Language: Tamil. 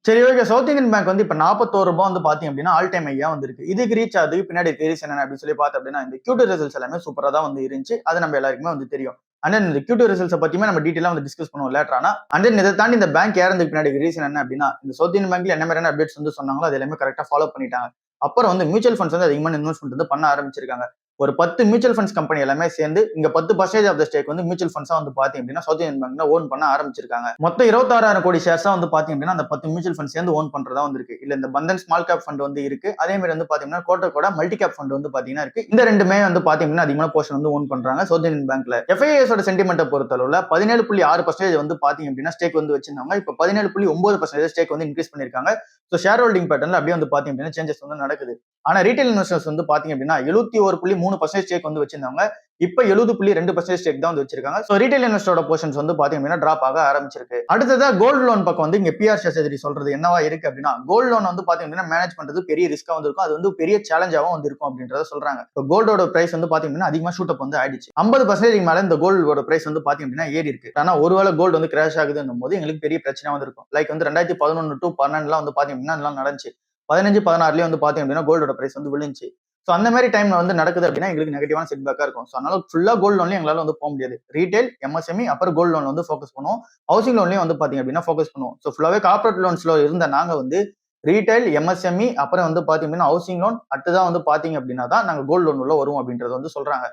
சரி, ஓகே. சவுத் இந்தியன் பேங்க் வந்து இப்ப ரூ. 41 வந்து பார்த்தீங்க அப்டின்னா, ஆல் டைம் ஹையா வந்து இருக்கு. இதுக்கு ரீச் ஆகுறதுக்கு பின்னாடி இருக்க ரீசன் என்ன அப்டின்னு சொல்லி பார்த்தோம் அப்டின்னா, இந்த Q2 ரிசல்ட்ஸ் எல்லாமே சூப்பரா தான் வந்து இருந்துச்சு. அது நம்ம எல்லாருக்குமே வந்து தெரியும். அண்ட் தென் இந்த Q2 ரிசல்ட்ஸ பத்தியுமே நம்ம டீட்டெயிலா வந்து டிஸ்கஸ் பண்ணுவோம் லேட்டர் ஆனா. அண்ட் தென் இத தாண்டி இந்த பேங்க் ஏறதுக்கு பின்னாடி ரீசன் என்ன அப்டின்னா, இந்த சவுத் இந்தியன் பேங்க்ல என்ன மாரியான அப்டேட்ஸ் வந்து சொன்னாங்களோ, அது எல்லாமே கரெக்ட்டா ஃபாலோ பண்ணிட்டாங்க. அப்புறம் வந்து மியூச்சுவல் ஃபண்ட்ஸ் வந்து அதிகமான இன்வெஸ்ட்மென்ட் வந்து பண்ண ஆரம்பிச்சிருக்காங்க. ஒரு 10 மியூச்சுவல் ஃபண்ட்ஸ் கம்பெனி எல்லாமே சேர்ந்து இங்க 10% ஆஃப் த ஸ்டேக் வந்து மியூச்சுவல் ஃபண்ட்ஸா வந்து பாத்தீங்க அப்டின்னா, சவுத் இந்தியன் பேங்க்ல ஓன் பண்ண ஆரம்பிச்சிருக்காங்க. மொத்தம் 26,000 கோடி ஷேர்ஸா வந்து பாத்தீங்க அப்டின்னா, அந்த 10 மியூச்சுவல் ஃபண்ட்ஸ் சேர்ந்து ஓன் பண்றதா வந்து இருக்கு. இல்ல இந்த பந்தன் ஸ்மால் கேப் ஃபண்ட் வந்து இருக்கு. அதே மாரி வந்து பாத்தீங்கன்னா, கோட்டக்கோட மல்டி கேப் ஃபண்ட் வந்து பாத்தீங்கன்னா இருக்கு. இந்த 2மே வந்து பாத்தீங்க அப்டின்னா, அதிகமான போர்ஷன் வந்து ஓன் பண்றாங்க சவுத் இந்தியன் பேங்க்ல. FIIS ஓட சென்டிமெண்ட்ட பொறுத்தளவுல 17.6% வந்து பாத்தீங்க அப்டின்னா, ஸ்டேக் வந்து வச்சிருந்தாங்க. இப்ப 17.9% ஸ்டேக் வந்து இன்கிரீஸ் பண்ணிருக்காங்க. சோ ஷேர் ஹோல்டிங் பேட்டர்ன்ல அப்படியே வந்து பாத்தீங்க அப்டின்னா, சேஞ்சஸ் வந்து நடக்குது. ஆனா ரீட்டைல் இன்வெஸ்டர்ஸ் வந்து பாத்தீங்க அப்டின்னா 71.3% ஸ்டேக் வந்து வச்சிருந்தாங்க. இப்ப 70.2% ஸ்டேக் தான் வந்து வச்சிருக்காங்க. சோ ரீட்டைல் இன்வெஸ்டரோட போர்ஷன்ஸ் வந்து பாத்தீங்க அப்டின்னா டிராப் ஆக ஆரம்பிச்சிருக்கு. அடுத்ததா கோல்ட் லோன் பக்கம் வந்து இங்க பிஆர் ஸ்ட்ராட்டஜி சொல்றது என்னவா இருக்கு அப்டின்னா, கோல்ட் லோன் வந்து பாத்தீங்க அப்டின்னா மேனேஜ் பண்றது பெரிய ரிஸ்கா வந்து இருக்கும். அது வந்து பெரிய சேலஞ்சாவும் வந்து இருக்கும் அப்படின்றத சொல்றாங்க. இப்போ கோல்டோட பிரைஸ் வந்து பாத்தீங்க அப்டின்னா அதிகமா ஷூட் அப் வந்து ஆயிடுச்சு. 50% மேல இந்த கோல்டோட பிரைஸ் வந்து பாத்தீங்க அப்டின்னா ஏறி இருக்கு. ஆனா ஒருவேளை கோல்டு வந்து கிராஷ் ஆகுதுன்னும் போது எங்களுக்கு பெரிய பிரச்சனை வந்து இருக்கும். லைக் வந்து 2011 டு 12 வந்து பாத்தீங்க அப்டின்னா இதெல்லாம் நடந்துச்சு. 15, 16லயும் வந்து பாத்தீங்க அப்டின்னா கோல்டோட பிரைஸ் வந்து விழுந்துச்சு. சோ அந்த மாதிரி டைம்ல வந்து நடக்குது அப்படின்னா எங்களுக்கு நெகட்டிவான செட் பேக்கா இருக்கும். சோ அதனால ஃபுல்லா கோல்ட் லோன்லயும் எங்களால வந்து போக முடியாது. ரீட்டைல், எம்எஸ்எம்இ அப்புறம் கோல்ட் லோன் வந்து ஃபோக்கஸ் பண்ணுவோம். ஹவுசிங் லோன்லயும் வந்து பாத்தீங்க அப்படின்னா ஃபோக்கஸ் பண்ணுவோம். சோ ஃபுல்லாவே கார்ப்பரேட் லோன்ஸ்ல இருந்த நாங்க வந்து ரீட்டைல், எம்எஸ்எம்இ அப்புறம் வந்து பாத்தீங்க அப்படின்னா ஹவுசிங் லோன் அடுத்ததான் வந்து பாத்தீங்க அப்படின்னா தான் நாங்க கோல்ட் லோன் உள்ள வருவோம் அப்படின்றது வந்து சொல்றாங்க.